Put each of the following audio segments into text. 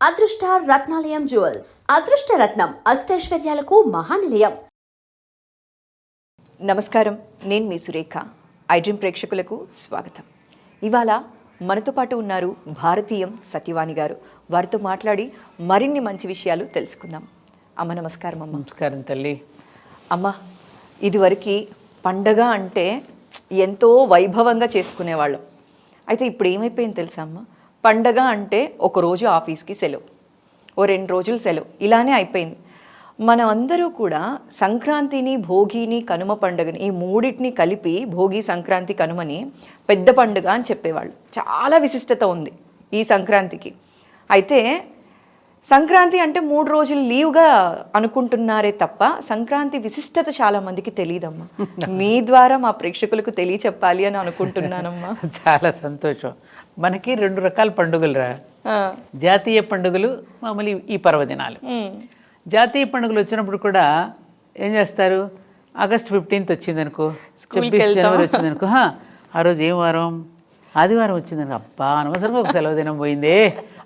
అదృష్ట రత్నాలయం జ్యువెల్స్ అదృష్ట రత్నం అష్టైశ్వర్యాలకు మహానిలయం. నమస్కారం, నేను మీ సురేఖ. ఐడ్రీమ్ ప్రేక్షకులకు స్వాగతం. ఇవాళ మనతో పాటు ఉన్నారు భారతీయం సత్యవాణి గారు. వారితో మాట్లాడి మరిన్ని మంచి విషయాలు తెలుసుకుందాం. అమ్మ నమస్కారం. అమ్మ నమస్కారం తల్లి. అమ్మ, ఇదివరకు పండగ అంటే ఎంతో వైభవంగా చేసుకునేవాళ్ళం. అయితే ఇప్పుడు ఏమైపోయింది తెలుసా అమ్మ? పండగ అంటే ఒకరోజు ఆఫీస్కి సెలవు, ఓ 2 రోజులు సెలవు, ఇలానే అయిపోయింది. మనం అందరూ కూడా సంక్రాంతిని, భోగిని, కనుమ పండుగని, ఈ మూడింటిని కలిపి భోగి, సంక్రాంతి, కనుమని పెద్ద పండుగ అని చెప్పేవాళ్ళు. చాలా విశిష్టత ఉంది ఈ సంక్రాంతికి. అయితే సంక్రాంతి అంటే 3 రోజులు లీవ్గా అనుకుంటున్నారే తప్ప సంక్రాంతి విశిష్టత చాలా మందికి తెలియదమ్మా. మీ ద్వారా మా ప్రేక్షకులకు తెలియచెప్పాలి అని అనుకుంటున్నానమ్మా. చాలా సంతోషం. మనకి 2 రకాల పండుగలు రా. జాతీయ పండుగలు, మామూలు ఈ పర్వదినాలు. జాతీయ పండుగలు వచ్చినప్పుడు కూడా ఏం చేస్తారు? ఆగస్ట్ 15th వచ్చింది అనుకో, 26 జనవరి వచ్చింది అనుకో, ఆ రోజు ఏం వారం? ఆదివారం వచ్చింది అనుకో, అబ్బా అనవసరంగా ఒక సెలవు దినం పోయిందే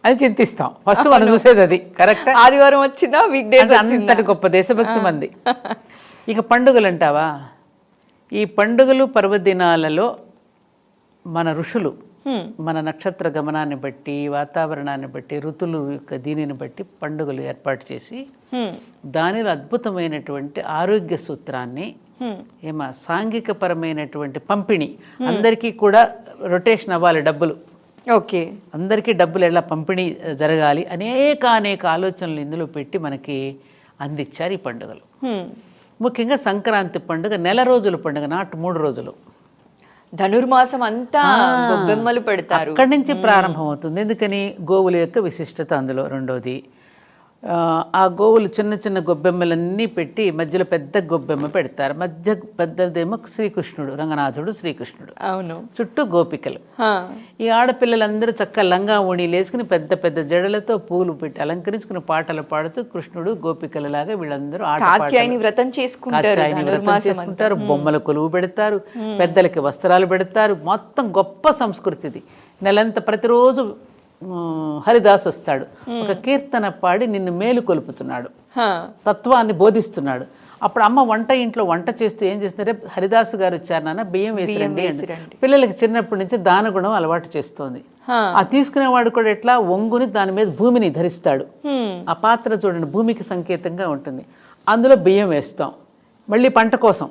అని చింతిస్తాం. ఫస్ట్ మనం చూసేది అది. కరెక్ట్. ఆదివారం వచ్చిందా, వీక్ డేస్ అంతటి గొప్ప దేశభక్తి మంది. ఇక పండుగలు అంటావా, ఈ పండుగలు పర్వదినాలలో మన ఋషులు మన నక్షత్ర గమనాన్ని బట్టి, వాతావరణాన్ని బట్టి, ఋతులు యొక్క దీనిని బట్టి పండుగలు ఏర్పాటు చేసి దానిలో అద్భుతమైనటువంటి ఆరోగ్య సూత్రాన్ని, సాంఘిక పరమైనటువంటి పంపిణీ, అందరికీ కూడా రొటేషన్ అవ్వాలి డబ్బులు, ఓకే, అందరికీ డబ్బులు ఎలా పంపిణీ జరగాలి, అనేక ఆలోచనలు ఇందులో పెట్టి మనకి అందించారు ఈ పండుగలు. ముఖ్యంగా సంక్రాంతి పండుగ నెల రోజుల పండుగ, నాటు 3 రోజులు. ధనుర్మాసం అంతా గొబ్బెమ్మలు పెడతారు. అక్కడి నుంచి ప్రారంభం అవుతుంది. ఎందుకని? గోవుల యొక్క విశిష్టత అందులో. రెండోది, ఆ గోవులు చిన్న చిన్న గొబ్బెమ్మలన్నీ పెట్టి మధ్యలో పెద్ద గొబ్బెమ్మ పెడతారు. మధ్య పెద్దదేమో శ్రీకృష్ణుడు, రంగనాథుడు శ్రీకృష్ణుడు, అవును, చుట్టూ గోపికలు. ఈ ఆడపిల్లలందరూ చక్కగా లంగా ఓణీలు వేసుకుని పెద్ద పెద్ద జడలతో పూలు పెట్టి అలంకరించుకుని పాటలు పాడుతూ కృష్ణుడు గోపికలలాగా వీళ్ళందరూ వ్రతం చేసుకుంటారు. బొమ్మల కొలువు పెడతారు, పెద్దలకి వస్త్రాలు పెడతారు. మొత్తం గొప్ప సంస్కృతిది. నెలంతా ప్రతిరోజు హరిదాస్ వస్తాడు, ఒక కీర్తన పాడి నిన్ను మేలు కొలుపుతున్నాడు, తత్వాన్ని బోధిస్తున్నాడు. అప్పుడు అమ్మ ఇంట్లో వంట చేస్తూ ఏం చేస్తున్నారే, హరిదాసు గారు వచ్చారు నాన్న, బియ్యం వేసిరండి అండి. పిల్లలకి చిన్నప్పటి నుంచి దానగుణం అలవాటు చేస్తోంది. ఆ తీసుకునేవాడు కూడా ఎట్లా, ఒంగుని దాని మీద భూమిని ధరిస్తాడు. ఆ పాత్ర చూడండి, భూమికి సంకేతంగా ఉంటుంది. అందులో బియ్యం వేస్తాం, మళ్ళీ పంట కోసం.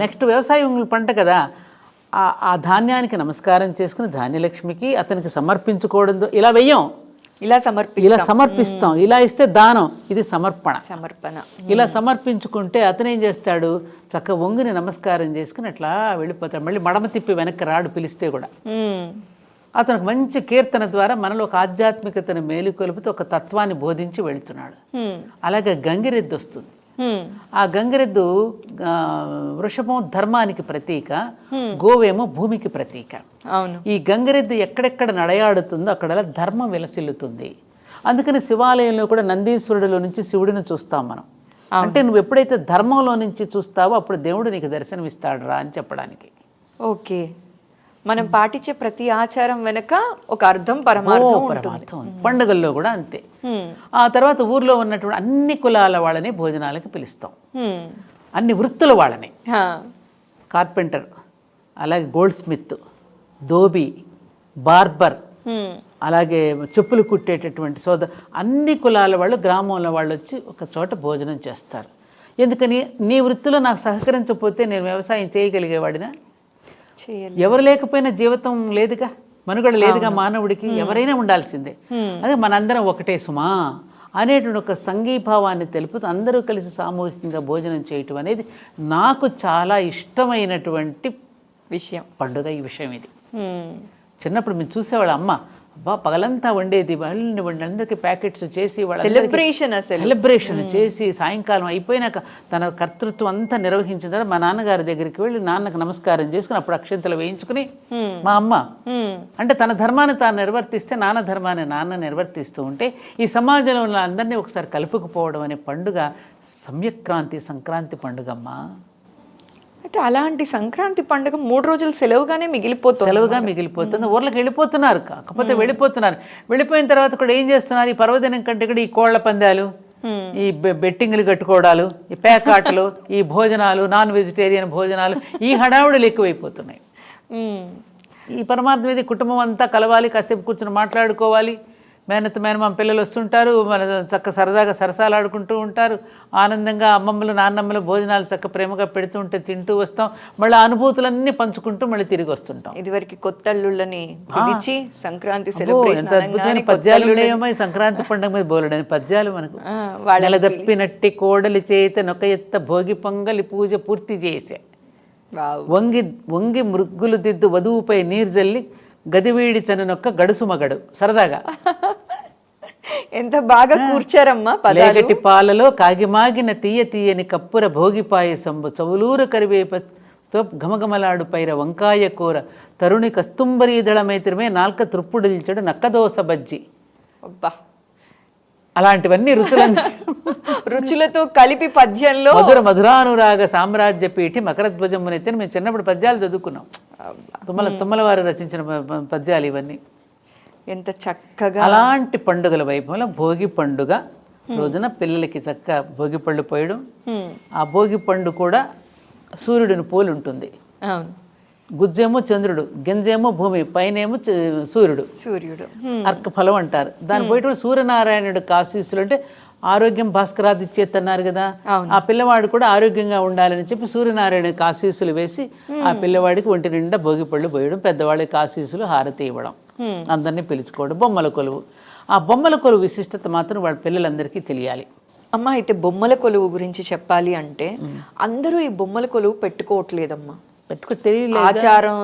నెక్స్ట్ వ్యవసాయం పంట కదా, ఆ ధాన్యానికి నమస్కారం చేసుకుని ధాన్యలక్ష్మికి అతనికి సమర్పించుకోవడంతో ఇలా వెయ్యం, ఇలా సమర్పిస్తాం. ఇలా ఇస్తే దానం, ఇది సమర్పణ. ఇలా సమర్పించుకుంటే అతను ఏం చేస్తాడు, చక్క వంగుని నమస్కారం చేసుకుని అట్లా వెళ్ళిపోతాడు. మళ్ళీ మడమ తిప్పి వెనక్కి రాడు పిలిస్తే కూడా. అతనికి మంచి కీర్తన ద్వారా మనలో ఒక ఆధ్యాత్మికతను మేలుకొలుపుతూ ఒక తత్వాన్ని బోధించి వెళుతున్నాడు. అలాగే గంగిరెద్దు వస్తుంది. ఆ గంగిరెద్దు వృషభం ధర్మానికి ప్రతీక, గోవేమో భూమికి ప్రతీక. ఈ గంగిరెద్దు ఎక్కడెక్కడ నడయాడుతుందో అక్కడ ధర్మం విలసిల్లుతుంది. అందుకని శివాలయంలో కూడా నందీశ్వరుడిలో నుంచి శివుడిని చూస్తాం మనం. అంటే నువ్వు ఎప్పుడైతే ధర్మంలో నుంచి చూస్తావో అప్పుడు దేవుడు నీకు దర్శనమిస్తాడు రా అని చెప్పడానికి. ఓకే, మనం పాటించే ప్రతి ఆచారం వెనక ఒక అర్థం, పరమార్థం ఉంటుంది. పండుగల్లో కూడా అంతే. ఆ తర్వాత ఊర్లో ఉన్నటువంటి అన్ని కులాల వాళ్ళని భోజనాలకి పిలుస్తాం, అన్ని వృత్తుల వాళ్ళని. కార్పెంటర్, అలాగే గోల్డ్ స్మిత్, ధోబీ, బార్బర్, అలాగే చెప్పులు కుట్టేటటువంటి అన్ని కులాల వాళ్ళు, గ్రామంలో వాళ్ళు వచ్చి ఒక చోట భోజనం చేస్తారు. ఎందుకని? నీ వృత్తిలో నాకు సహకరించకపోతే నేను వ్యవసాయం చేయగలిగేవాడినా? ఎవరు లేకపోయినా జీవితం లేదుగా, మనుగడ లేదుగా మానవుడికి. ఎవరైనా ఉండాల్సిందే. అదే మనందరం ఒకటే సుమా అనేటువంటి ఒక సంఘీభావాన్ని తెలుపుతూ అందరూ కలిసి సామూహికంగా భోజనం చేయటం అనేది నాకు చాలా ఇష్టమైనటువంటి విషయం, పండుగ ఈ విషయం. ఇది చిన్నప్పుడు మేము చూసేవాళ్ళ అమ్మ, అబ్బా పగలంతా వండేది, వాళ్ళని అందరికీ ప్యాకెట్స్ చేసి సెలబ్రేషన్ చేసి సాయంకాలం అయిపోయినాక తన కర్తృత్వం అంతా నిర్వహించిన తర్వాత మా నాన్నగారి దగ్గరికి వెళ్ళి నాన్నకు నమస్కారం చేసుకుని అప్పుడు అక్షంతలు వేయించుకుని, మా అమ్మ అంటే తన ధర్మాన్ని తాను నిర్వర్తిస్తే నాన్న ధర్మాన్ని నాన్న నిర్వర్తిస్తూ ఉంటే ఈ సమాజంలో ఉన్న అందరినీ ఒకసారి కలుపుకుపోవడం అనే పండుగ సంక్రాంతి పండుగ అమ్మా. అయితే అలాంటి సంక్రాంతి పండుగ 3 రోజులు సెలవుగానే మిగిలిపోతుంది. సెలవుగా మిగిలిపోతుంది. ఊర్లకు వెళ్ళిపోతున్నారు, కాకపోతే వెళ్ళిపోతున్నారు. వెళ్ళిపోయిన తర్వాత కూడా ఏం చేస్తున్నారు, ఈ పర్వదినం కంటే కూడా ఈ కోళ్ల పందాలు, ఈ బెట్టింగ్లు కట్టుకోవడాలు, ఈ పేకాటలు, ఈ భోజనాలు, నాన్ వెజిటేరియన్ భోజనాలు, ఈ హడావుడులు ఎక్కువైపోతున్నాయి. ఈ పరమార్థం ఇది కుటుంబం అంతా కలవాలి, కాసేపు కూర్చొని మాట్లాడుకోవాలి. మేనమామ పిల్లలు వస్తుంటారు, మన చక్క సరదాగా సరసాలాడుకుంటూ ఉంటారు. ఆనందంగా అమ్మమ్మలు నాన్నమ్మలు భోజనాలు చక్క ప్రేమగా పెడుతూ ఉంటే తింటూ వస్తాం. మళ్ళీ అనుభూతులన్నీ పంచుకుంటూ మళ్ళీ తిరిగి వస్తుంటాం. ఇదివరకు కొత్తల్లుళ్ళని పిలిచి సంక్రాంతి ఎంత అద్భుతమైన పద్యాలు ఉన్నాయమ్మా ఈ సంక్రాంతి పండుగ మీద బోలెడని పద్యాలు మనకు. నెలదప్పినట్టి కోడలి చేత నొక ఎత్త భోగి పొంగలి పూజ పూర్తి చేసే, వంగి వంగి మృగ్గులు దిద్దు వధువుపై నీరు జల్లి గదివీడి చనునొక్క గడుసు మగడు. సరదాగా ఎంత బాగా కూర్చారమ్మా. లేగటి పాలలో కాగిమాగిన తీయ తీయని కప్పుర భోగి పాయసంబు చవులూరు కరివేపతో ఘమఘమలాడు పైర వంకాయ కూర తరుణి కస్తుంబరీదళ మైత్రమే నాల్క త్రుప్పుడిల్చడు నక్కదోస బజ్జి. అబ్బా, అలాంటివన్నీ రుచులతో కలిపి పద్యంలో మధురానురాగ సామ్రాజ్య పీఠి మకరధ్వజమునెత్తిని మేము చిన్నప్పుడు పద్యాలు చదువుకున్నాం. తుమ్మల వారు రచించిన పద్యాలు ఇవన్నీ. ఎంత చక్కగా అలాంటి పండుగల వైభవంలో భోగి పండుగ రోజున పిల్లలకి చక్క భోగి పళ్ళు పోయడం. ఆ భోగి పండు కూడా సూర్యుడిని పోలి ఉంటుంది. గుజ్జేమో చంద్రుడు, గింజేమో భూమి, పైనేమో సూర్యుడు అర్క ఫలం అంటారు. దాని పోయేటప్పుడు సూర్యనారాయణుడు ఆశీస్సులు అంటే ఆరోగ్యం భాస్కరాదిచ్చేతన్నారు కదా, ఆ పిల్లవాడు కూడా ఆరోగ్యంగా ఉండాలని చెప్పి సూర్యనారాయణకి ఆశీస్సులు వేసి ఆ పిల్లవాడికి ఒంటి నిండా భోగి పళ్ళు పోయడం, పెద్దవాళ్ళకి ఆశీస్సులు హారతి ఇవ్వడం, అందరినీ పిలుచుకోవడం. బొమ్మల కొలువు, ఆ బొమ్మల కొలువు విశిష్టత మాత్రం వాళ్ళ పిల్లలందరికీ తెలియాలి. అమ్మ, అయితే బొమ్మల కొలువు గురించి చెప్పాలి అంటే అందరూ ఈ బొమ్మల కొలువు పెట్టుకోవట్లేదమ్మా. ఆచారం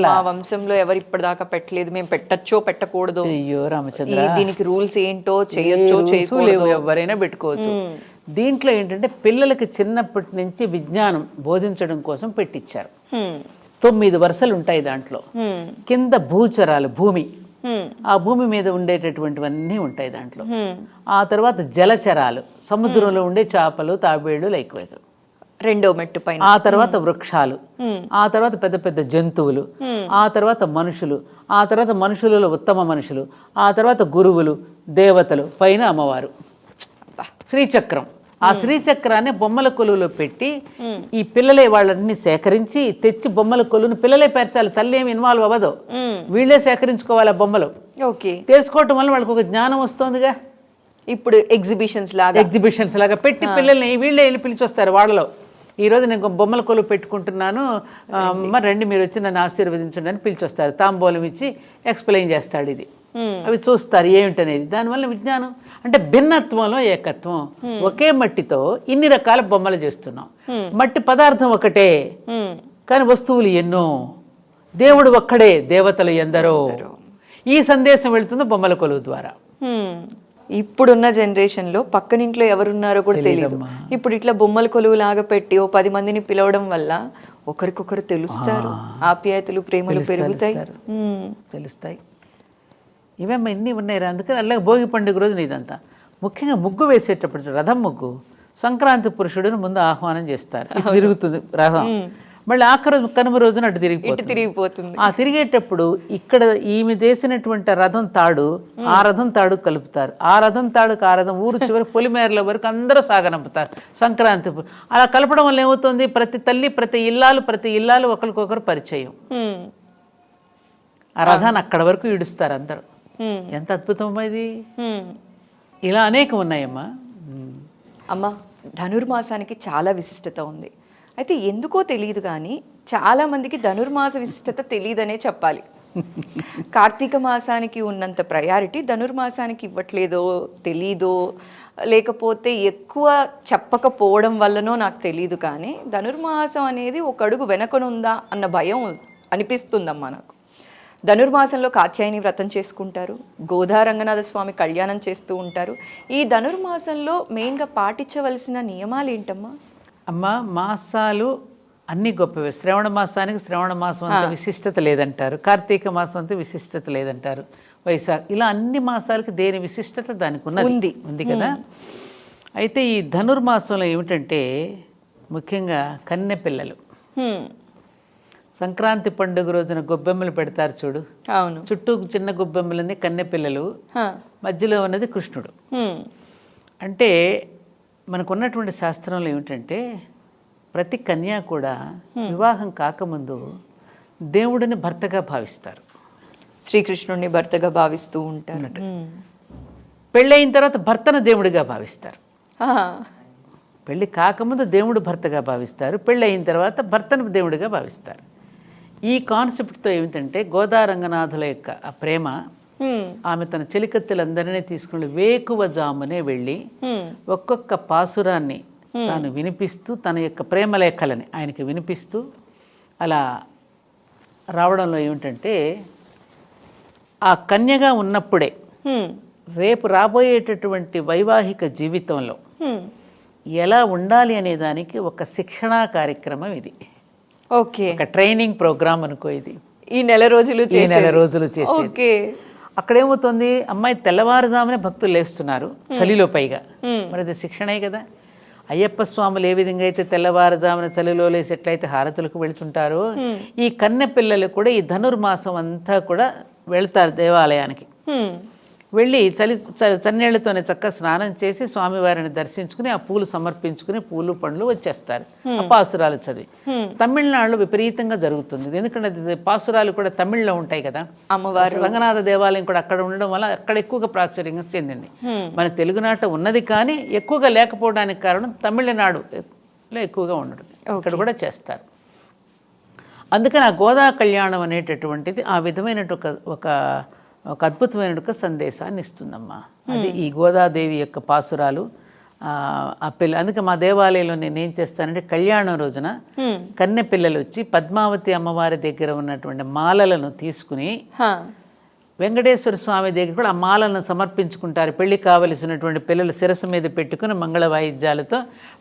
మా వంశంలో ఎవరు ఇప్పటిదాకా పెట్టలేదు, మేము పెట్టచ్చో పెట్టకూడదు, అయ్యో రామచంద్ర దీనికి రూల్స్ ఏంటో చేయొచ్చో చేయకూడదు, ఎవరైనా పెట్టుకోవచ్చు. దీంట్లో ఏంటంటే పిల్లలకి చిన్నప్పటి నుంచి విజ్ఞానం బోధించడం కోసం పెట్టించారు. 9 వరుసలు ఉంటాయి దాంట్లో. కింద భూచరాలు, భూమి, ఆ భూమి మీద ఉండేటటువంటివన్నీ ఉంటాయి దాంట్లో. ఆ తర్వాత జలచరాలు, సముద్రంలో ఉండే చేపలు, తాబేళ్లు, లైక్ రెండో మెట్టు పైన. ఆ తర్వాత వృక్షాలు, ఆ తర్వాత పెద్ద పెద్ద జంతువులు, ఆ తర్వాత మనుషులు, ఆ తర్వాత మనుషులలో ఉత్తమ మనుషులు, ఆ తర్వాత గురువులు, దేవతలు, పైన అమ్మవారు. శ్రీచక్రం, ఆ శ్రీచక్రాన్ని బొమ్మల కొలువులో పెట్టి ఈ పిల్లలే వాళ్ళని సేకరించి తెచ్చి బొమ్మల కొలువును పిల్లలే పేర్చాలి. తల్లి ఏమి ఇన్వాల్వ్ అవ్వదు, వీళ్ళే సేకరించుకోవాలి ఆ బొమ్మలు. తెలుసుకోవటం వల్ల వాళ్ళకి ఒక జ్ఞానం వస్తుందిగా. ఇప్పుడు ఎగ్జిబిషన్స్ లాగా పెట్టి పిల్లల్ని వీళ్ళే వెళ్ళి పిలిచొస్తారు. వాళ్ళలో ఈరోజు నేను బొమ్మల కొలువు పెట్టుకుంటున్నాను, మరి రండి మీరు వచ్చి నన్ను ఆశీర్వదించండి అని పిలిచొస్తారు. తాంబూలం ఇచ్చి ఎక్స్ప్లెయిన్ చేస్తాడు. ఇది అవి చూస్తారు ఏమిటనేది. దానివల్ల విజ్ఞానం అంటే భిన్నత్వంలో ఏకత్వం. ఒకే మట్టితో ఇన్ని రకాల బొమ్మలు చేస్తున్నాం. మట్టి పదార్థం ఒకటే కానీ వస్తువులు ఎన్నో. దేవుడు ఒక్కడే, దేవతలు ఎందరో. ఈ సందేశం వెళుతుంది బొమ్మల కొలువు ద్వారా. ఇప్పుడున్న జనరేషన్లో పక్కనింట్లో ఎవరున్నారో కూడా తెలియదు. ఇప్పుడు ఇట్లా బొమ్మల కొలువు లాగా పెట్టి 10 మందిని పిలవడం వల్ల ఒకరికొకరు తెలుస్తారు, ఆప్యాయతలు, ప్రేమలు పెరుగుతాయి, తెలుస్తాయి. ఇవేమ్మా ఇన్ని ఉన్నాయి. అందుకని అలాగే భోగి పండుగ రోజున ఇదంతా ముఖ్యంగా ముగ్గు వేసేటప్పుడు రథం ముగ్గు సంక్రాంతి పురుషుడిని ముందు ఆహ్వానం చేస్తారు. తిరుగుతుంది రథం, మళ్ళీ ఆఖరి కనుమ రోజున అటు తిరిగిపోతుంది. ఆ తిరిగేటప్పుడు ఇక్కడ ఈమె వేసినటువంటి రథం తాడు ఆ రథం తాడు కలుపుతారు. ఆ రథం తాడుకు ఆ రథం ఊరు చివరి పొలిమేరల వరకు అందరూ సాగనంపుతారు సంక్రాంతి. అలా కలపడం వల్ల ఏమవుతుంది, ప్రతి తల్లి ప్రతి ఇల్లాలు ఒకరికొకరు పరిచయం. ఆ రథాన్ని అక్కడ వరకు ఈడుస్తారు అందరూ. ఎంత అద్భుతం ఇది. ఇలా అనేకం ఉన్నాయమ్మా. అమ్మ, ధనుర్మాసానికి చాలా విశిష్టత ఉంది. అయితే ఎందుకో తెలియదు కానీ చాలామందికి ధనుర్మాస విశిష్టత తెలియదనే చెప్పాలి. కార్తీక మాసానికి ఉన్నంత ప్రయారిటీ ధనుర్మాసానికి ఇవ్వట్లేదో తెలీదో, లేకపోతే ఎక్కువ చెప్పకపోవడం వల్లనో నాకు తెలియదు. కానీ ధనుర్మాసం అనేది ఒక అడుగు వెనకనుందా అన్న భయం అనిపిస్తుందమ్మా నాకు. ధనుర్మాసంలో కాత్యాయని వ్రతం చేసుకుంటారు, గోదారంగనాథ స్వామి కళ్యాణం చేస్తూ ఉంటారు. ఈ ధనుర్మాసంలో మెయిన్గా పాటించవలసిన నియమాలు ఏంటమ్మా? అమ్మ, మాసాలు అన్ని గొప్పవే. శ్రవణ మాసానికి శ్రవణ మాసం అంత విశిష్టత లేదంటారు, కార్తీక మాసం అంత విశిష్టత లేదంటారు, వైశాఖ, ఇలా అన్ని మాసాలకి దేని విశిష్టత దానికి ఉంది కదా. అయితే ఈ ధనుర్మాసంలో ఏమిటంటే ముఖ్యంగా కన్నె పిల్లలు సంక్రాంతి పండుగ రోజున గొబ్బెమ్మలు పెడతారు చూడు, అవును. చుట్టూ చిన్న గొబ్బెమ్మలన్నీ కన్నె పిల్లలు, మధ్యలో ఉన్నది కృష్ణుడు. అంటే మనకున్నటువంటి శాస్త్రంలో ఏమిటంటే ప్రతి కన్య కూడా వివాహం కాకముందు దేవుడిని భర్తగా భావిస్తారు, శ్రీకృష్ణుడిని భర్తగా భావిస్తూ ఉంటారు. పెళ్ళయిన తర్వాత భర్తను దేవుడిగా భావిస్తారు. పెళ్ళి కాకముందు దేవుడు భర్తగా భావిస్తారు, పెళ్ళి అయిన తర్వాత భర్తను దేవుడిగా భావిస్తారు. ఈ కాన్సెప్ట్తో ఏమిటంటే గోదా రంగనాథుల యొక్క ఆ ప్రేమ, ఆమె తన చెలికత్తెలందరినీ తీసుకుని వేకువ జామునే వెళ్ళి ఒక్కొక్క పాసురాన్ని తాను వినిపిస్తూ తన యొక్క ప్రేమ లేఖలని ఆయనకి వినిపిస్తూ అలా రావడంలో ఏమిటంటే ఆ కన్యగా ఉన్నప్పుడే రేపు రాబోయేటటువంటి వైవాహిక జీవితంలో ఎలా ఉండాలి అనే దానికి ఒక శిక్షణా కార్యక్రమం ఇది. ఓకే, ఒక ట్రైనింగ్ ప్రోగ్రామ్ అనుకో ఇది. ఈ నెల రోజులు చేసేది. అక్కడేమవుతుంది, అమ్మాయి తెల్లవారుజామునే భక్తులు లేస్తున్నారు చలిలో, పైగా మరి అది శిక్షణే కదా. అయ్యప్ప స్వాములు ఏ విధంగా అయితే తెల్లవారుజామున చలిలో లేసి ఎట్లయితే హారతులకు వెళుతుంటారో, ఈ కన్నె పిల్లలు కూడా ఈ ధనుర్మాసం అంతా కూడా వెళ్తారు దేవాలయానికి. వెళ్ళి చన్నీళ్లతోనే చక్కగా స్నానం చేసి స్వామివారిని దర్శించుకుని ఆ పూలు సమర్పించుకుని పూలు పండ్లు వచ్చేస్తారు ఆ పాసురాలు చదివి. తమిళనాడులో విపరీతంగా జరుగుతుంది, ఎందుకంటే పాసురాలు కూడా తమిళ్లో ఉంటాయి కదా. అమ్మవారు రంగనాథ దేవాలయం కూడా అక్కడ ఉండడం వల్ల అక్కడ ఎక్కువగా ప్రాచుర్యంగా చెందింది. మన తెలుగునాట ఉన్నది కానీ ఎక్కువగా లేకపోవడానికి కారణం తమిళనాడులో ఎక్కువగా ఉండడం, ఇక్కడ కూడా చేస్తారు. అందుకని ఆ గోదా కళ్యాణం అనేటటువంటిది ఆ విధమైన ఒక అద్భుతమైన సందేశాన్ని ఇస్తుందమ్మా. అది ఈ గోదాదేవి యొక్క పాసురాలు ఆ పిల్ల. అందుకే మా దేవాలయంలో నేను ఏం చేస్తానంటే కళ్యాణం రోజున కన్నె పిల్లలు వచ్చి పద్మావతి అమ్మవారి దగ్గర ఉన్నటువంటి మాలలను తీసుకుని వెంకటేశ్వర స్వామి దగ్గర కూడా ఆ మాలను సమర్పించుకుంటారు. పెళ్లి కావలసినటువంటి పిల్లలు శిరస్సు మీద పెట్టుకుని మంగళ వాయిద్యాలతో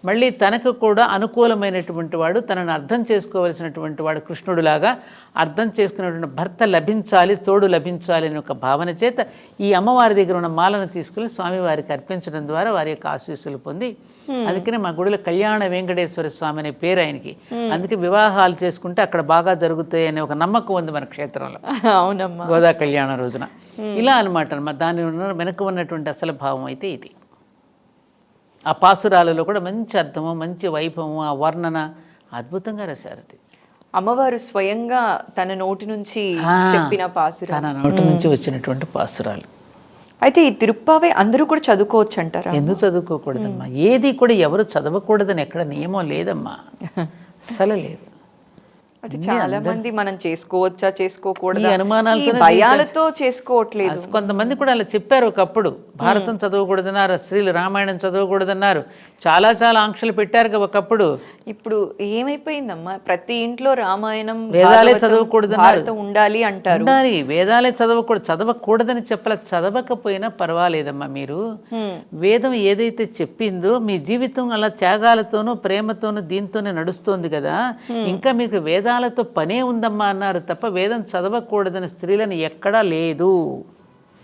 మళ్ళీ తనకు కూడా అనుకూలమైనటువంటి వాడు, తనను అర్థం చేసుకోవలసినటువంటి వాడు కృష్ణుడిలాగా అర్థం చేసుకునేటువంటి భర్త లభించాలి, తోడు లభించాలి అనే ఒక భావన చేత ఈ అమ్మవారి దగ్గర ఉన్న మాలను తీసుకుని స్వామివారికి అర్పించడం ద్వారా వారి యొక్క ఆశీస్సులు పొంది, అందుకనే మా గుడిలో కళ్యాణ వెంకటేశ్వర స్వామి అనే పేరు ఆయనకి. అందుకే వివాహాలు చేసుకుంటే అక్కడ బాగా జరుగుతాయి అనే ఒక నమ్మకం ఉంది మన క్షేత్రంలో. అవునమ్మా, గోదా కళ్యాణ రోజున ఇలా అనమాట. దాని వెనక ఉన్నటువంటి అసలు భావం అయితే ఇది. ఆ పాసురాలలో కూడా మంచి అర్థము, మంచి వైభవము, ఆ వర్ణన అద్భుతంగా రాశారు. అమ్మవారు స్వయంగా తన నోటి నుంచి చెప్పిన పాసురాలు, తన నోటి నుంచి వచ్చినటువంటి పాసురాలు. అయితే ఈ తిరుప్పావే అందరూ కూడా చదువుకోవచ్చు అంటారా? ఎందుకు చదువుకోకూడదమ్మా? ఏది కూడా ఎవరు చదవకూడదని ఎక్కడ నియమం లేదమ్మా, అసలు లేదు. అంటే చాలా మంది మనం చేసుకోవచ్చా చేసుకోకూడదు ఈ అనుమానాలతో భయాలతో చేసుకోవట్లేదు. కొంతమంది కూడా అలా చెప్పారు ఒకప్పుడు. భారతం చదవకూడదన్నారు, స్త్రీలు రామాయణం చదవకూడదన్నారు, చాలా చాలా ఆంక్షలు పెట్టారు ఒకప్పుడు. ఇప్పుడు ఏమైపోయిందమ్మా, ప్రతి ఇంట్లో రామాయణం వేదాలే చదవకూడదన్నారు, ఉండాలి అంటారు. ఉండాలి, వేదాలే చదవకూడదని చెప్పాల. చదవకపోయినా పర్వాలేదమ్మా, మీరు వేదం ఏదైతే చెప్పిందో మీ జీవితం అలా త్యాగాలతోనూ ప్రేమతోనూ దీంతోనే నడుస్తోంది కదా, ఇంకా మీకు వేదాలతో పనే ఉందమ్మా అన్నారు తప్ప వేదం చదవకూడదని స్త్రీలను ఎక్కడా లేదు.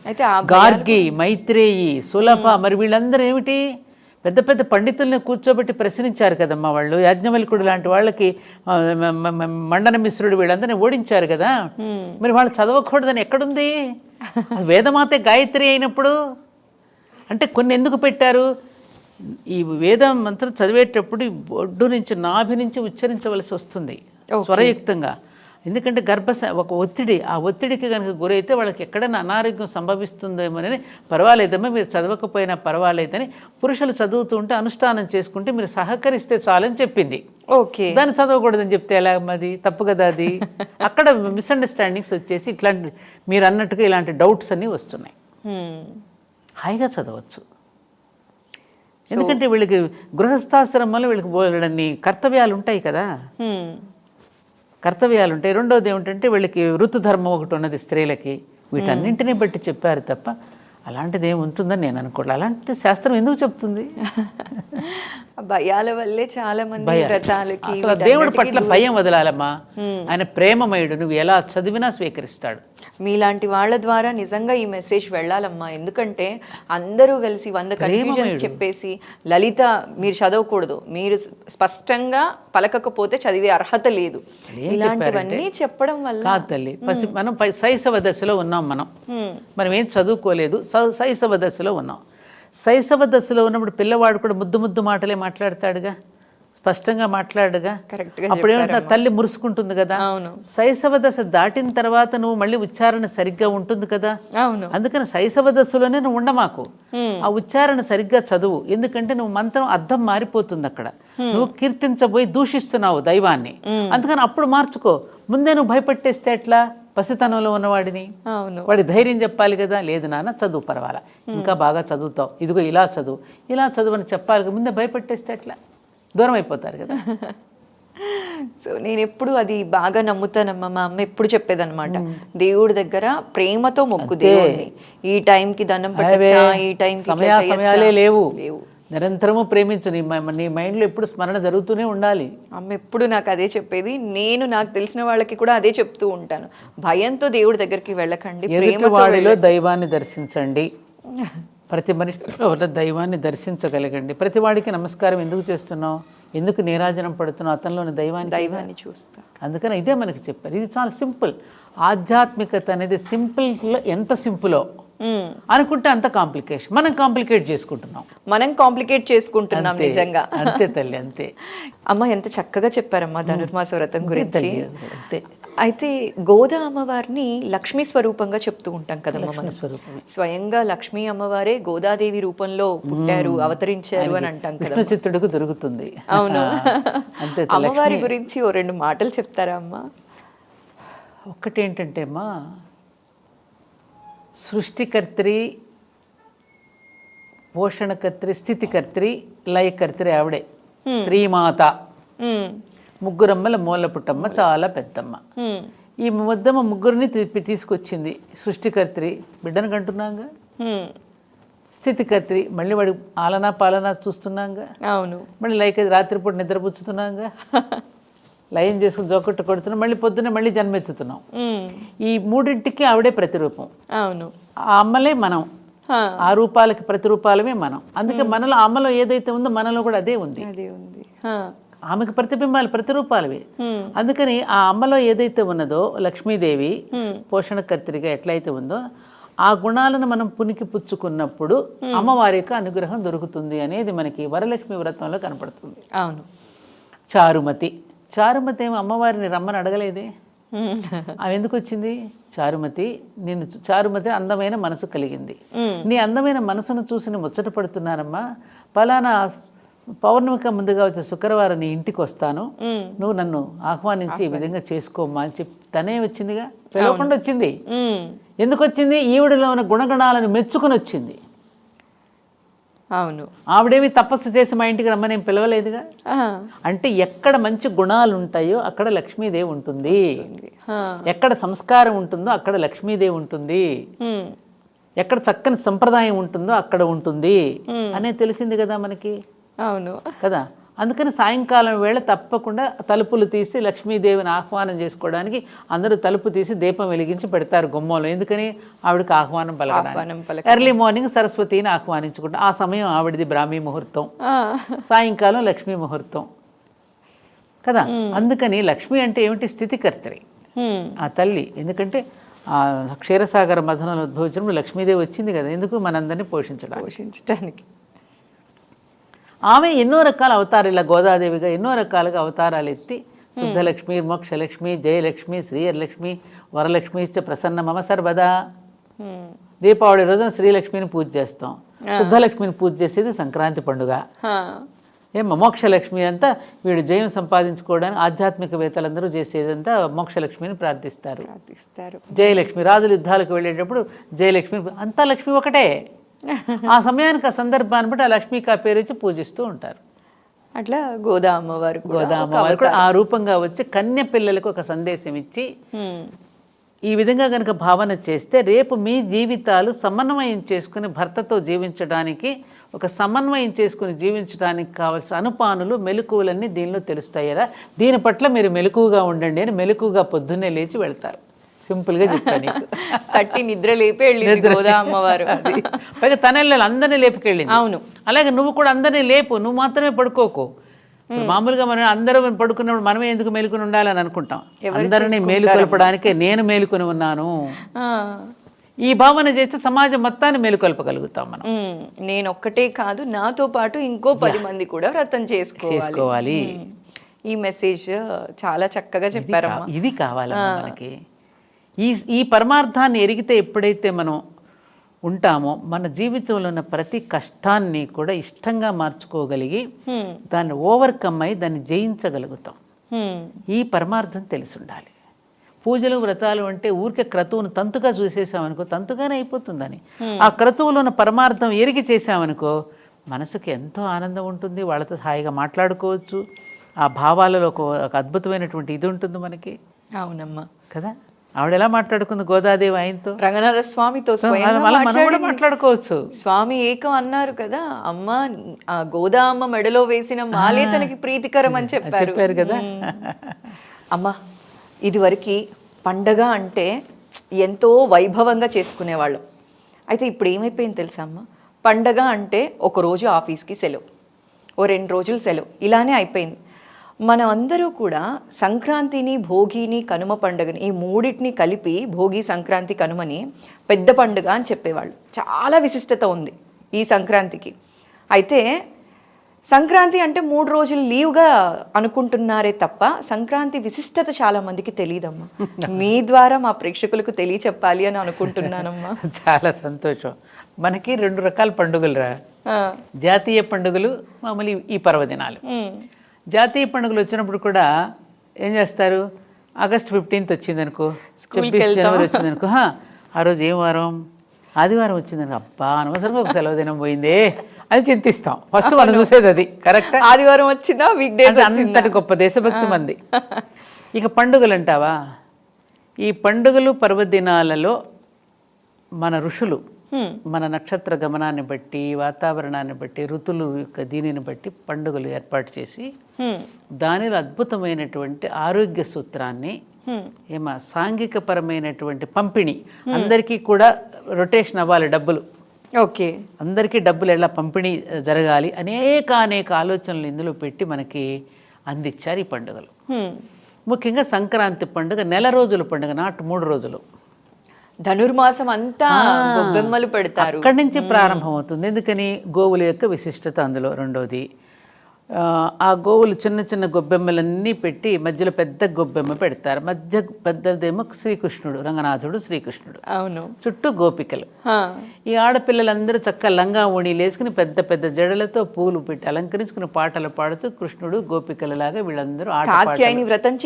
అయితే గార్గి, మైత్రేయి, సులభ, మరి వీళ్ళందరూ ఏమిటి పెద్ద పెద్ద పండితుల్ని కూర్చోబెట్టి ప్రశ్నించారు కదమ్మా వాళ్ళు. యాజ్ఞవల్కుడు లాంటి వాళ్ళకి, మండన మిశ్రుడు, వీళ్ళందరినీ ఓడించారు కదా. మరి వాళ్ళు చదవకూడదని ఎక్కడుంది? వేదమాతే గాయత్రి అయినప్పుడు అంటే కొన్ని ఎందుకు పెట్టారు? ఈ వేదం మంత్రం చదివేటప్పుడు బొడ్డు నుంచి నాభి నుంచి ఉచ్చరించవలసి వస్తుంది స్వరయుక్తంగా. ఎందుకంటే ఒక ఒత్తిడి, ఆ ఒత్తిడికి కనుక గురైతే వాళ్ళకి ఎక్కడైనా అనారోగ్యం సంభవిస్తుందేమోనని పర్వాలేదమ్మా మీరు చదవకపోయినా పర్వాలేదని పురుషులు చదువుతూ ఉంటే అనుష్ఠానం చేసుకుంటే మీరు సహకరిస్తే చాలని చెప్పింది. ఓకే, దాన్ని చదవకూడదని చెప్తే ఎలా? అది తప్పు కదా. అది అక్కడ మిస్అండర్స్టాండింగ్స్ వచ్చేసి ఇట్లాంటి మీరు అన్నట్టుగా ఇలాంటి డౌట్స్ అన్నీ వస్తున్నాయి. హాయిగా చదవచ్చు, ఎందుకంటే వీళ్ళకి గృహస్థాశ్రమంలో వీళ్ళకి బోలెడన్ని కర్తవ్యాలు ఉంటాయి కదా, కర్తవ్యాలు ఉంటాయి. రెండోది ఏమిటంటే వీళ్ళకి ఋతుధర్మం ఒకటి ఉన్నది స్త్రీలకి. వీటన్నింటినీ బట్టి చెప్పారు తప్ప అలాంటిది ఏమి ఉంటుందని నేను అనుకోవట్లేదు. అలాంటి శాస్త్రం ఎందుకు చెప్తుంది? ఆ భయాల వల్లే చాలా మంది భయం. వ్రతాలకి అసలు దేవుడి పట్ల భయం వదలాలమ్మా. ఆయన ప్రేమమయుడు, నువ్వు ఎలా చదివినా స్వీకరిస్తాడు. మీలాంటి వాళ్ళ ద్వారా నిజంగా ఈ మెసేజ్ వెళ్ళాలమ్మా. ఎందుకంటే అందరూ కలిసి 100 కన్ఫ్యూజన్స్ చెప్పేసి లలిత మీరు చదవకూడదు, మీరు స్పష్టంగా పలకకపోతే చదివే అర్హత లేదు, ఇలాంటివన్నీ చెప్పడం వల్ల కాదు తల్లి. మనం శైశవ దశలో ఉన్నాం. మనం ఏం చదువుకోలేదు, శైశవ దశలో ఉన్నాం. శైశవ దశలో ఉన్నప్పుడు పిల్లవాడు కూడా ముద్దు ముద్దు మాటలే మాట్లాడతాడుగా, స్పష్టంగా మాట్లాడుగా. అప్పుడు ఏమంటా తల్లి మురుసుకుంటుంది కదా. శైశవ దశ దాటిన తర్వాత నువ్వు మళ్ళీ ఉచ్చారణ సరిగ్గా ఉంటుంది కదా. అందుకని శైశవ దశలోనే నువ్వు ఉండమాకు, ఆ ఉచ్చారణ సరిగ్గా చదువు. ఎందుకంటే నువ్వు మంత్రం అర్థం మారిపోతుంది అక్కడ. నువ్వు కీర్తించబోయి దూషిస్తున్నావు దైవాన్ని. అందుకని అప్పుడు మార్చుకో. ముందే నువ్వు భయపెట్టేస్తే ఎట్లా? పసితనంలో ఉన్నవాడిని వాడి ధైర్యం చెప్పాలి కదా. లేదు నాన్న చదువు, పర్వాలా, ఇంకా బాగా చదువుతావు, ఇదిగో ఇలా చదువు, ఇలా చదువు అని చెప్పాలి. ముందే భయపెట్టేస్తే ఎట్లా? దూరం అయిపోతారు కదా. సో నేను ఎప్పుడు అది బాగా నమ్ముతానమ్మా. మా అమ్మ ఎప్పుడు చెప్పేదన్నమాట, దేవుడి దగ్గర ప్రేమతో మొక్కు దేవుడిని. ఈ టైంకి దండం పెట్టచ్చా, ఈ టైంకి సమయాలే లేవు. నిరంతరము ప్రేమించు. నీ మైండ్లో ఎప్పుడు స్మరణ జరుగుతూనే ఉండాలి. అమ్మ ఎప్పుడు నాకు అదే చెప్పేది. నేను నాకు తెలిసిన వాళ్ళకి కూడా అదే చెప్తూ ఉంటాను, భయంతో దేవుడి దగ్గరికి వెళ్ళకండి, వాడిలో దైవాన్ని దర్శించండి. ప్రతి మనిషిలో ఉన్న దైవాన్ని దర్శించగలగండి. ప్రతి వాడికి నమస్కారం ఎందుకు చేస్తున్నావు, ఎందుకు నీరాజనం పడుతున్నావు? అతనిలోని దైవాన్ని చూస్తా. అందుకని ఇదే మనకి చెప్పారు. ఇది చాలా సింపుల్. ఆధ్యాత్మికత అనేది సింపుల్లో ఎంత సింపులో అనుకుంటే అంత కాంప్లికేషన్. మనం కాంప్లికేట్ చేసుకుంటున్నాం నిజంగా. అంతే తల్లి, అంతే. అమ్మ ఎంత చక్కగా చెప్పారమ్మా ధనుర్మాస వ్రతం గురించి. అయితే గోదా అమ్మవారిని లక్ష్మీ స్వరూపంగా చెప్తూ ఉంటాం కదమ్మా మనం. స్వయంగా లక్ష్మీ అమ్మవారే గోదాదేవి రూపంలో పుట్టారు, అవతరించారు అని అంటాం కదా. చిత్తుడుకు దొరుకుతుంది. అవును. అమ్మవారి గురించి ఓ 2 మాటలు చెప్తారా అమ్మా? ఒక్కటేంటంటే అమ్మా, సృష్టికర్త్రి, పోషణకర్త్రి, స్థితికర్త్రి, లయకర్త్రి ఆవిడే శ్రీమాత. ముగ్గురమ్మల మూల పుట్టమ్మ, చాలా పెద్దమ్మ. ఈ ముగ్గురిని తీసుకొచ్చింది. సృష్టికర్త్రి బిడ్డను కంటున్నాగా, స్థితికర్త్రి మళ్ళీ వాడి ఆలనా పాలనా చూస్తున్నాగా, అవును, మళ్ళీ లైక్ రాత్రిపూట నిద్రపుచ్చుతున్నాగా, లయం చేసుకుని జోకొట్టు కొడుతున్నాం, మళ్ళీ పొద్దున్న మళ్ళీ జన్మెత్తుతున్నాం. ఈ మూడింటికి ఆవిడే ప్రతిరూపం. అవును, ఆ అమ్మలే మనం, ఆ రూపాలకి ప్రతిరూపాలమే మనం. అందుకే మనలో అమ్మలో ఏదైతే ఉందో మనలో కూడా అదే ఉంది. ఆమెకు ప్రతిబింబాలు ప్రతిరూపాలవి. అందుకని ఆ అమ్మలో ఏదైతే ఉన్నదో లక్ష్మీదేవి పోషణకర్తరిగా ఎట్లయితే ఉందో ఆ గుణాలను మనం పునికి పుచ్చుకున్నప్పుడు అమ్మవారి యొక్క అనుగ్రహం దొరుకుతుంది అనేది మనకి వరలక్ష్మి వ్రతంలో కనపడుతుంది. అవును. చారుమతి ఏమో అమ్మవారిని రమ్మని అడగలేదే. ఆమె ఎందుకు వచ్చింది? చారుమతి అందమైన మనసు కలిగింది. నీ అందమైన మనసును చూసి ముచ్చట పడుతున్నానమ్మా, పలానా పౌర్ణమిక ముందుగా వచ్చే శుక్రవారం నీ ఇంటికి వస్తాను, నువ్వు నన్ను ఆహ్వానించి ఈ విధంగా చేసుకోమ్మా అని చెప్పి తనే వచ్చిందిగా, పిలవకుండా వచ్చింది. ఎందుకు వచ్చింది? ఈవిడలో ఉన్న గుణగణాలను మెచ్చుకుని వచ్చింది. అవును, ఆవిడేమి తపస్సు చేసి మా ఇంటికి రమ్మని ఏం పిలవలేదుగా. అంటే ఎక్కడ మంచి గుణాలు ఉంటాయో అక్కడ లక్ష్మీదేవి ఉంటుంది, ఎక్కడ సంస్కారం ఉంటుందో అక్కడ లక్ష్మీదేవి ఉంటుంది, ఎక్కడ చక్కని సంప్రదాయం ఉంటుందో అక్కడ ఉంటుంది అనే తెలిసింది కదా మనకి. అవును కదా. అందుకని సాయంకాలం వేళ తప్పకుండా తలుపులు తీసి లక్ష్మీదేవిని ఆహ్వానం చేసుకోవడానికి అందరూ తలుపు తీసి దీపం వెలిగించి పెడతారు గుమ్మంలో. ఎందుకని? ఆవిడకి ఆహ్వానం పలకడానికి. ఎర్లీ మార్నింగ్ సరస్వతిని ఆహ్వానించుకుంటాం. ఆ సమయం ఆవిడది బ్రాహ్మీ ముహూర్తం, సాయంకాలం లక్ష్మీ ముహూర్తం కదా. అందుకని లక్ష్మి అంటే ఏమిటి? స్థితికర్తరి ఆ తల్లి. ఎందుకంటే ఆ క్షీరసాగర మథనంలో ఉద్భవించినప్పుడు లక్ష్మీదేవి వచ్చింది కదా. ఎందుకు? మనందరినీ పోషించడానికి. ఆమె ఎన్నో రకాల అవతారాలు, ఇలా గోదాదేవిగా ఎన్నో రకాలుగా అవతారాలు ఎత్తి శుద్ధలక్ష్మి, మోక్షలక్ష్మి, జయలక్ష్మి, శ్రీయలక్ష్మి, వరలక్ష్మి ప్రసన్న మమ సర్వదా. దీపావళి రోజున శ్రీలక్ష్మిని పూజ చేస్తాం, శుద్ధలక్ష్మిని పూజ చేసేది సంక్రాంతి పండుగ. మోక్షలక్ష్మి అంతా వీడు జయం సంపాదించుకోవడానికి ఆధ్యాత్మికవేత్తలందరూ చేసేదంతా మోక్షలక్ష్మిని ప్రార్థిస్తారు. జయలక్ష్మి రాజులు యుద్ధాలకు వెళ్ళేటప్పుడు జయలక్ష్మి, అంతా లక్ష్మి ఒకటే. ఆ సమయానికి, ఆ సందర్భాన్ని బట్టి ఆ లక్ష్మీకి ఆ పేరు ఇచ్చి పూజిస్తూ ఉంటారు. అట్లా గోదా అమ్మవారు కూడా ఆ రూపంగా వచ్చి కన్య పిల్లలకు ఒక సందేశం ఇచ్చి ఈ విధంగా కనుక భావన చేస్తే రేపు మీ జీవితాలు సమన్వయం చేసుకుని భర్తతో జీవించడానికి, ఒక సమన్వయం చేసుకుని జీవించడానికి కావాల్సిన అనుపానులు మెలకువలన్నీ దీనిలో తెలుస్తాయి కదా. దీని పట్ల మీరు మెలకువగా ఉండండి అని మెలకువగా పొద్దున్నే లేచి వెళ్తారు. సింపుల్గా చెప్తాను. తట్టి నిద్ర లేపి వెళ్ళింది గోదా అమ్మవారు. పైగా తన ఇళ్ళలో అందరినీ లేపుకెళ్ళింది. అవును. అలాగే నువ్వు కూడా అందరినీ లేపు, నువ్వు మాత్రమే పడుకోకు. మామూలుగా మనం అందరూ పడుకున్నప్పుడు మనమే ఎందుకు మేలుకుని ఉండాలని అనుకుంటాం. అందరినీ మేలుకొల్పడానికే నేను మేలుకొని ఉన్నాను. ఈ భావన చేస్తే సమాజం మొత్తాన్ని మేలుకొల్పగలుగుతాం మనం. నేను ఒక్కటే కాదు, నాతో పాటు ఇంకో 10 మంది కూడా వ్రతం చేసుకోవాలి. ఈ మెసేజ్ చాలా చక్కగా చెప్పారమ్మా. ఇది కావాలమ్మా మనకి. ఈ పరమార్థాన్ని ఎరిగితే ఎప్పుడైతే మనం ఉంటామో మన జీవితంలో ఉన్న ప్రతి కష్టాన్ని కూడా ఇష్టంగా మార్చుకోగలిగి దాన్ని ఓవర్కమ్ అయి దాన్ని జయించగలుగుతాం. ఈ పరమార్థం తెలిసి ఉండాలి. పూజలు వ్రతాలు అంటే ఊరికే క్రతువును తంతుగా చూసేసామనుకో తంతుగానే అయిపోతుందని. ఆ క్రతువులో ఉన్న పరమార్థం ఎరిగి చేసామనుకో మనసుకి ఎంతో ఆనందం ఉంటుంది. వాళ్ళతో హాయిగా మాట్లాడుకోవచ్చు. ఆ భావాలలో ఒక అద్భుతమైనటువంటి ఇది ఉంటుంది మనకి. అవునమ్మా కదా. ఆవిడ ఎలా మాట్లాడుకుంది గోదాదేవి ఆయనతో, రంగనాథ స్వామితో మాట్లాడుకోవచ్చు. స్వామి ఏకం అన్నారు కదా, అమ్మ గోదా అమ్మ మెడలో వేసిన మాలే తనకి ప్రీతికరం అని చెప్పారు కదా. అమ్మ ఇదివరకు పండగ అంటే ఎంతో వైభవంగా చేసుకునేవాళ్ళం. అయితే ఇప్పుడు ఏమైపోయింది తెలుసా అమ్మ, పండగ అంటే ఒక రోజు ఆఫీస్కి సెలవు, ఓ 2 రోజులు సెలవు, ఇలానే అయిపోయింది. మనం అందరూ కూడా సంక్రాంతిని, భోగిని, కనుమ పండుగని ఈ మూడింటిని కలిపి భోగి, సంక్రాంతి, కనుమని పెద్ద పండుగ అని చెప్పేవాళ్ళు. చాలా విశిష్టత ఉంది ఈ సంక్రాంతికి. అయితే సంక్రాంతి అంటే 3 రోజులు లీవ్గా అనుకుంటున్నారే తప్ప సంక్రాంతి విశిష్టత చాలా మందికి తెలియదమ్మా. మీ ద్వారా మా ప్రేక్షకులకు తెలియచెప్పాలి అని అనుకుంటున్నానమ్మా. చాలా సంతోషం. మనకి 2 రకాల పండుగలు రా. జాతీయ పండుగలు, మామూలు ఈ పర్వదినాలు. జాతీయ పండుగలు వచ్చినప్పుడు కూడా ఏం చేస్తారు, ఆగస్ట్ 15th వచ్చిందనుకో, 26 జనవరి వచ్చిందనుకో, ఆ రోజు ఏం వారం, ఆదివారం వచ్చిందనుకో, అబ్బా అనవసరంగా ఒక సెలవు దినం పోయిందే అని చింతిస్తాం. ఫస్ట్ మనం చూసేది అది. కరెక్ట్. ఆదివారం వచ్చిందా, వీక్ డేస్, అంతటి గొప్ప దేశభక్తి మంది. ఇక పండుగలు అంటావా, ఈ పండుగలు పర్వదినాలలో మన ఋషులు మన నక్షత్ర గమనాన్ని బట్టి, వాతావరణాన్ని బట్టి, ఋతులు యొక్క దీనిని బట్టి పండుగలు ఏర్పాటు చేసి దానిలో అద్భుతమైనటువంటి ఆరోగ్య సూత్రాన్ని, సాంఘిక పరమైనటువంటి పంపిణీ, అందరికీ కూడా రొటేషన్ అవ్వాలి డబ్బులు, ఓకే, అందరికీ డబ్బులు ఎలా పంపిణీ జరగాలి, అనేక ఆలోచనలు ఇందులో పెట్టి మనకి అందించారు ఈ పండుగలు. ముఖ్యంగా సంక్రాంతి పండుగ నెల రోజుల పండుగ, నాట్ 3 రోజులు. ధనుర్మాసం అంతా గొబ్బెమ్మలు పెడతారు. అక్కడి నుంచి ప్రారంభమవుతుంది. ఎందుకని, గోవుల యొక్క విశిష్టత అందులో. రెండోది, ఆ గోవులు చిన్న చిన్న గొబ్బెమ్మలన్నీ పెట్టి మధ్యలో పెద్ద గొబ్బెమ్మ పెడతారు. మధ్య పెద్దదేమో శ్రీకృష్ణుడు, రంగనాథుడు శ్రీకృష్ణుడు, అవును, చుట్టూ గోపికలు. ఈ ఆడపిల్లలందరూ చక్కగా లంగా ఓణీలు వేసుకుని పెద్ద పెద్ద జడలతో పూలు పెట్టి అలంకరించుకుని పాటలు పాడుతూ కృష్ణుడు గోపికలలాగా వీళ్ళందరూ వ్రతం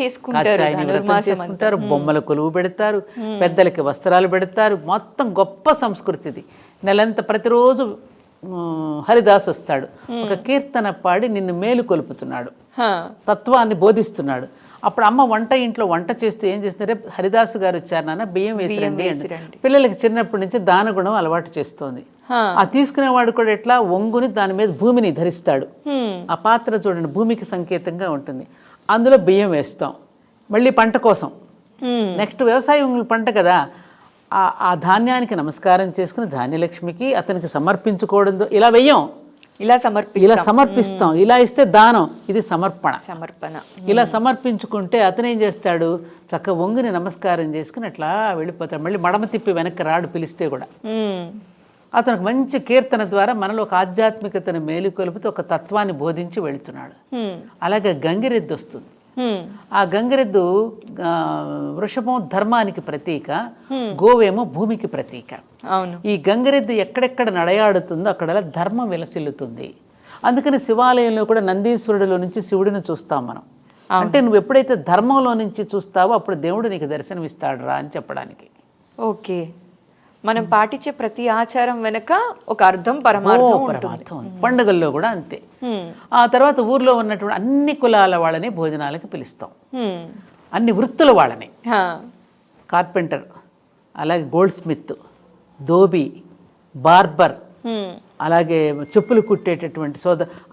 చేసుకుంటారు. బొమ్మల కొలువు పెడతారు, పెద్దలకి వస్త్రాలు పెడతారు. మొత్తం గొప్ప సంస్కృతిది. నెలంతా ప్రతిరోజు హరిదాస్ వస్తాడు, ఒక కీర్తన పాడి నిన్ను మేలు కొలుపుతున్నాడు, తత్వాన్ని బోధిస్తున్నాడు. అప్పుడు అమ్మ ఇంట్లో వంట చేస్తూ ఏం చేస్తున్నారు, హరిదాసు గారు వచ్చారు నాన్న, బియ్యం వేసిరండి అంటే పిల్లలకి చిన్నప్పటి నుంచి దానగుణం అలవాటు చేస్తోంది. ఆ తీసుకునేవాడు కూడా ఎట్లా, ఒంగుని దాని మీద భూమిని ధరిస్తాడు. ఆ పాత్ర చూడండి, భూమికి సంకేతంగా ఉంటుంది. అందులో బియ్యం వేస్తాం, మళ్ళీ పంట కోసం. నెక్స్ట్ వ్యవసాయం పంట కదా, ఆ ధాన్యానికి నమస్కారం చేసుకుని ధాన్యలక్ష్మికి అతనికి సమర్పించుకోవడంతో ఇలా వెయ్యం, ఇలా సమర్పిస్తాం. ఇలా ఇస్తే దానం, ఇది సమర్పణ. ఇలా సమర్పించుకుంటే అతను ఏం చేస్తాడు, చక్క వంగుని నమస్కారం చేసుకుని అట్లా వెళ్ళిపోతాడు. మళ్ళీ మడమ తిప్పి వెనక్కి రాడు పిలిస్తే కూడా. అతనికి మంచి కీర్తన ద్వారా మనలో ఒక ఆధ్యాత్మికతను మేలుకొలుపుతూ ఒక తత్వాన్ని బోధించి వెళుతున్నాడు. అలాగే గంగిరెద్దు వస్తుంది. ఆ గంగిరెద్దు వృషభం ధర్మానికి ప్రతీక, గోవేమో భూమికి ప్రతీక. ఈ గంగిరెద్దు ఎక్కడెక్కడ నడయాడుతుందో అక్కడ ధర్మం విలసిల్లుతుంది. అందుకని శివాలయంలో కూడా నందీశ్వరుడిలో నుంచి శివుడిని చూస్తాం మనం. అంటే నువ్వు ఎప్పుడైతే ధర్మంలో నుంచి చూస్తావో అప్పుడు దేవుడు నీకు దర్శనమిస్తాడు రా అని చెప్పడానికి. ఓకే, మనం పాటించే ప్రతి ఆచారం వెనక ఒక అర్థం, పరమార్థం. పండుగల్లో కూడా అంతే. ఆ తర్వాత ఊర్లో ఉన్నటువంటి అన్ని కులాల వాళ్ళని భోజనాలకి పిలుస్తాం, అన్ని వృత్తుల వాళ్ళని. కార్పెంటర్, అలాగే గోల్డ్ స్మిత్, ధోబీ, బార్బర్, అలాగే చెప్పులు కుట్టేటటువంటి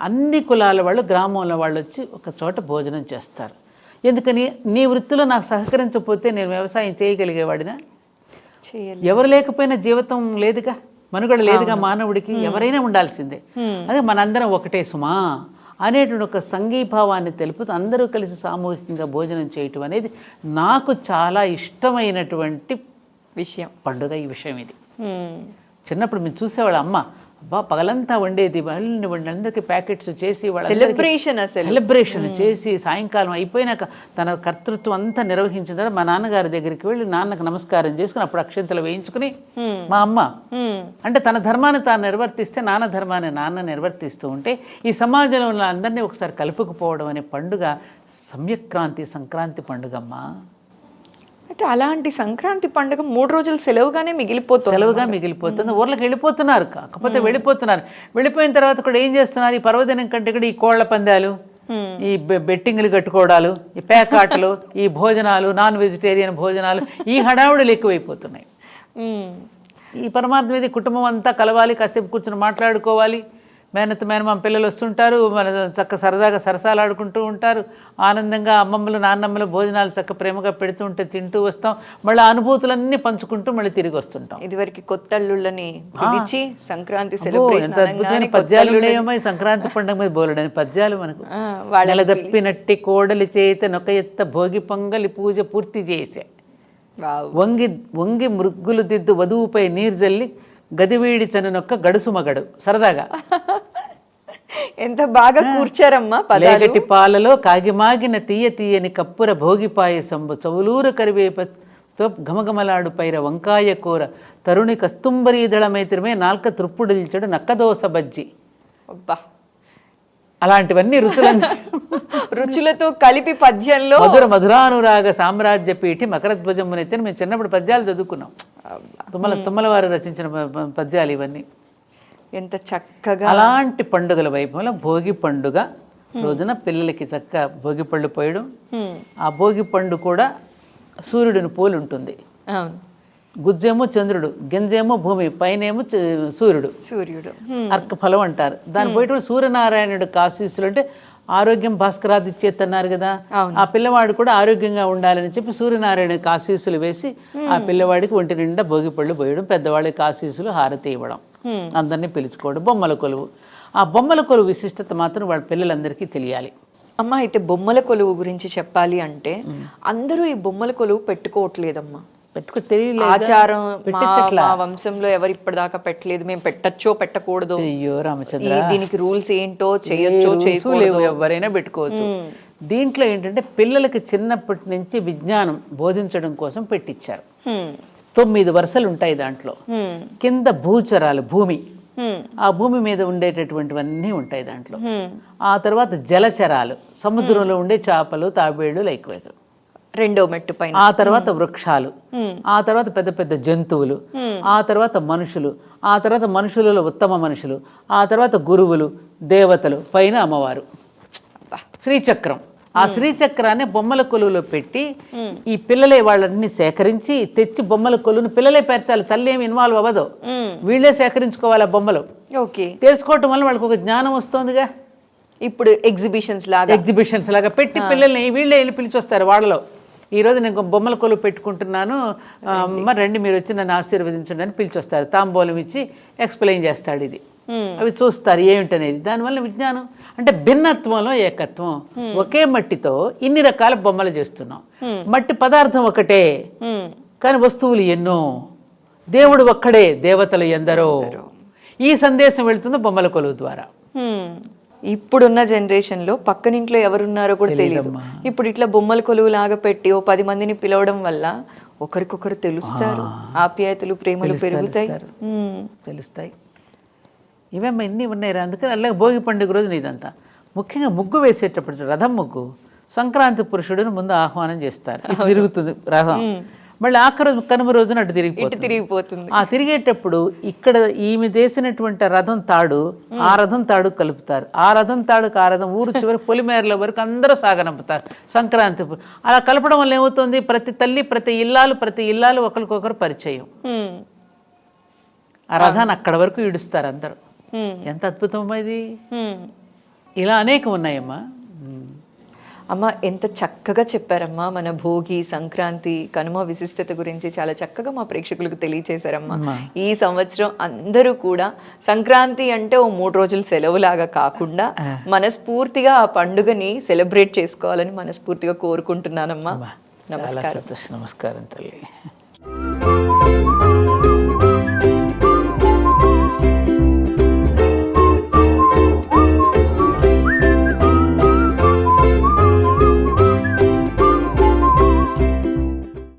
అన్ని కులాల వాళ్ళు, గ్రామంలో వాళ్ళు వచ్చి ఒక చోట భోజనం చేస్తారు. ఎందుకని నీ వృత్తిలో నాకు సహకరించకపోతే నేను వ్యవసాయం చేయగలిగేవాడినా? ఎవరు లేకపోయినా జీవితం లేదుగా, మనుగడ లేదుగా మానవుడికి, ఎవరైనా ఉండాల్సిందే. అదే మనందరం ఒకటే సుమా అనేటువంటి ఒక సంఘీభావాన్ని తెలుపుతూ అందరూ కలిసి సామూహికంగా భోజనం చేయటం అనేది నాకు చాలా ఇష్టమైనటువంటి విషయం, పండుగ ఈ విషయం. ఇది చిన్నప్పుడు మేము చూసేవాళ్ళ అమ్మ అబ్బా పగలంతా వండేది, అందరికీ ప్యాకెట్స్ చేసి సెలబ్రేషన్ చేసి సాయంకాలం అయిపోయినాక తన కర్తృత్వం అంతా నిర్వహించిన తర్వాత మా నాన్నగారి దగ్గరికి వెళ్ళి నాన్నకు నమస్కారం చేసుకుని అప్పుడు అక్షంతలు వేయించుకుని మా అమ్మ అంటే తన ధర్మాన్ని తాను నిర్వర్తిస్తే నాన్న ధర్మాన్ని నాన్న నిర్వర్తిస్తూ ఉంటే ఈ సమాజంలో ఉన్న అందరినీ ఒకసారి కలుపుకుపోవడం అనే పండుగ సంక్రాంతి పండుగమ్మా. అయితే అలాంటి సంక్రాంతి పండుగ 3 రోజులు సెలవుగా మిగిలిపోతుంది. ఊర్లకు వెళ్ళిపోతున్నారు, కాకపోతే వెళ్ళిపోయిన తర్వాత కూడా ఏం చేస్తున్నారు, ఈ పర్వదినం కంటే కూడా ఈ కోళ్ల పందాలు, ఈ బెట్టింగ్లు కట్టుకోవడాలు, ఈ పేకాటలు, ఈ భోజనాలు, నాన్ వెజిటేరియన్ భోజనాలు, ఈ హడావుడులు ఎక్కువైపోతున్నాయి. ఈ పరమార్థం మీద కుటుంబం అంతా కలవాలి, కాసేపు కూర్చొని మాట్లాడుకోవాలి, మేనమామ పిల్లలు వస్తుంటారు, మన చక్క సరదాగా సరసాలాడుకుంటూ ఉంటారు, ఆనందంగా అమ్మమ్మలు నాన్నమ్మలు భోజనాలు చక్క ప్రేమగా పెడుతూ ఉంటే తింటూ వస్తాం, మళ్ళీ అనుభూతులన్నీ పంచుకుంటూ మళ్ళీ తిరిగి వస్తుంటాం. ఇదివరకు కొత్త అల్లుళ్ళని పిలిచి సంక్రాంతి అద్భుతమైన పద్యాలు ఉన్నాయేమో సంక్రాంతి పండుగ మీద బోలెడని పద్యాలు మనకు. నెలదప్పినట్టి కోడలి చేత నొక ఎత్త భోగి పొంగలి పూజ పూర్తి చేసే, వంగి మృగ్గులు దిద్దు వధువుపై నీరు జల్లి గదివీడి చనునొక్క గడుసు మగడు. సరదాగా ఎంత బాగా కూర్చారమ్మా. లేగటి పాలలో కాగిమాగిన తీయని కప్పుర భోగి పాయసంబు చవులూరు కరివేపతో ఘమఘమలాడు పైర వంకాయ కూర తరుణి కస్తుంబరీదళమైత్రమే నాల్క తృప్పుడిల్చడు నక్కదోస బజ్జి. అబ్బా, అలాంటివన్నీ రుచులతో కలిపి పద్యంలో మధురానురాగ సామ్రాజ్య పీఠి మకరధ్వజమునైతే మేము చిన్నప్పుడు పద్యాలు చదువుకున్నాం. తుమ్మల వారు రచించిన పద్యాలు ఇవన్నీ. ఎంత చక్కగా. అలాంటి పండుగల వైభవంలో భోగి పండుగ రోజున పిల్లలకి చక్క భోగి పళ్ళు పోయడం. ఆ భోగి పండు కూడా సూర్యుడిని పోలి ఉంటుంది. గుజ్జేమో చంద్రుడు, గింజేమో భూమి, పైనేమో సూర్యుడు అర్క ఫలం అంటారు. దాని పోయేటప్పుడు సూర్యనారాయణుడు ఆశీస్సులు అంటే ఆరోగ్యం భాస్కరాదిచ్చేత్ అన్నారు కదా, ఆ పిల్లవాడు కూడా ఆరోగ్యంగా ఉండాలని చెప్పి సూర్యనారాయణకి ఆశీస్సులు వేసి ఆ పిల్లవాడికి ఒంటి నిండా భోగి పళ్ళు పోయడం, పెద్దవాళ్ళకి ఆశీస్సులు హారతి ఇవ్వడం, అందరినీ పిలుచుకోవడం. బొమ్మల కొలువు, ఆ బొమ్మల కొలువు విశిష్టత మాత్రం వాళ్ళ పిల్లలందరికీ తెలియాలి. అమ్మ, అయితే బొమ్మల కొలువు గురించి చెప్పాలి అంటే అందరూ ఈ బొమ్మల కొలువు పెట్టుకోవట్లేదమ్మా. ఆచారం మా వంశంలో ఎవరు ఇప్పటిదాకా పెట్టలేదు, మేము పెట్టచ్చో పెట్టకూడదు, అయ్యో రామచంద్ర దీనికి రూల్స్ ఏంటో చేయొచ్చో చేయకూడదు, ఎవరైనా పెట్టుకోవచ్చు. దీంట్లో ఏంటంటే పిల్లలకి చిన్నప్పటి నుంచి విజ్ఞానం బోధించడం కోసం పెట్టించారు. 9 వరుసలు ఉంటాయి దాంట్లో. కింద భూచరాలు, భూమి, ఆ భూమి మీద ఉండేటటువంటివన్నీ ఉంటాయి దాంట్లో. ఆ తర్వాత జలచరాలు, సముద్రంలో ఉండే చేపలు, తాబేళ్లు, లైక్వేరు. 2వ మెట్టు పైన. ఆ తర్వాత వృక్షాలు, ఆ తర్వాత పెద్ద పెద్ద జంతువులు, ఆ తర్వాత మనుషులు, ఆ తర్వాత మనుషులలో ఉత్తమ మనుషులు, ఆ తర్వాత గురువులు, దేవతలు, పైన అమ్మవారు. శ్రీచక్రం, ఆ శ్రీచక్రాన్ని బొమ్మల కొలువులో పెట్టి ఈ పిల్లలే వాళ్ళని సేకరించి తెచ్చి బొమ్మల కొలువుని పిల్లలే పేర్చాలి. తల్లి ఏమి ఇన్వాల్వ్ అవ్వదు, వీళ్ళే సేకరించుకోవాలి ఆ బొమ్మలు. తెలుసుకోవటం వల్ల వాళ్ళకి ఒక జ్ఞానం వస్తుందిగా. ఇప్పుడు ఎగ్జిబిషన్స్ లాగా పెట్టి పిల్లల్ని వీళ్ళే వెళ్ళి పిలిచొస్తారు. వాళ్ళలో ఈరోజు నేను బొమ్మల కొలువు పెట్టుకుంటున్నాను అమ్మ రండి మీరు వచ్చి నన్ను ఆశీర్వదించండి అని పిలిచొస్తారు. తాంబూలం ఇచ్చి ఎక్స్ప్లెయిన్ చేస్తాడు. ఇది అవి చూస్తారు ఏమిటనేది. దానివల్ల విజ్ఞానం అంటే భిన్నత్వంలో ఏకత్వం. ఒకే మట్టితో ఇన్ని రకాల బొమ్మలు చేస్తున్నాం. మట్టి పదార్థం ఒకటే కానీ వస్తువులు ఎన్నో. దేవుడు ఒక్కడే, దేవతలు ఎందరో. ఈ సందేశం వెళుతుంది బొమ్మల కొలువు ద్వారా. ఇప్పుడున్న జనరేషన్లో పక్కనింట్లో ఎవరున్నారో కూడా తెలియదు. ఇప్పుడు ఇట్లా బొమ్మల కొలువు లాగా పెట్టి 10 మందిని పిలవడం వల్ల ఒకరికొకరు తెలుస్తారు, ఆప్యాయతలు, ప్రేమలు పెరుగుతాయి, తెలుస్తాయి. ఇవేమ్మా ఇన్ని ఉన్నాయి. అందుకని అలాగే భోగి పండుగ రోజున ఇదంతా ముఖ్యంగా ముగ్గు వేసేటప్పుడు రథం ముగ్గు సంక్రాంతి పురుషుడిని ముందు ఆహ్వానం చేస్తారు. తిరుగుతుంది రథం. మళ్ళీ ఆఖరి కనుమ రోజున అటు ఇటు తిరిగిపోతుంది. ఆ తిరిగేటప్పుడు ఇక్కడ ఈమె చేసినటువంటి రథం తాడు ఆ రథం తాడు కలుపుతారు. ఆ రథం తాడుకు ఆ రథం ఊరు చివరి పొలిమేరల వరకు అందరూ సాగనంపుతారు సంక్రాంతి. అలా కలపడం వల్ల ఏమవుతుంది, ప్రతి తల్లి ప్రతి ఇల్లాలు ఒకరికొకరు పరిచయం. ఆ రథాన్ని అక్కడ వరకు ఈడుస్తారు అందరూ. ఎంత అద్భుతం ఇది. ఇలా అనేకం ఉన్నాయమ్మా. అమ్మ ఎంత చక్కగా చెప్పారమ్మా. మన భోగి, సంక్రాంతి, కనుమ విశిష్టత గురించి చాలా చక్కగా మా ప్రేక్షకులకు తెలియచేశారమ్మా. ఈ సంవత్సరం అందరూ కూడా సంక్రాంతి అంటే ఓ 3 రోజులు సెలవులాగా కాకుండా మనస్ఫూర్తిగా ఆ పండుగని సెలబ్రేట్ చేసుకోవాలని మనస్ఫూర్తిగా కోరుకుంటున్నానమ్మా. నమస్కారం. నమస్కారం తల్లి.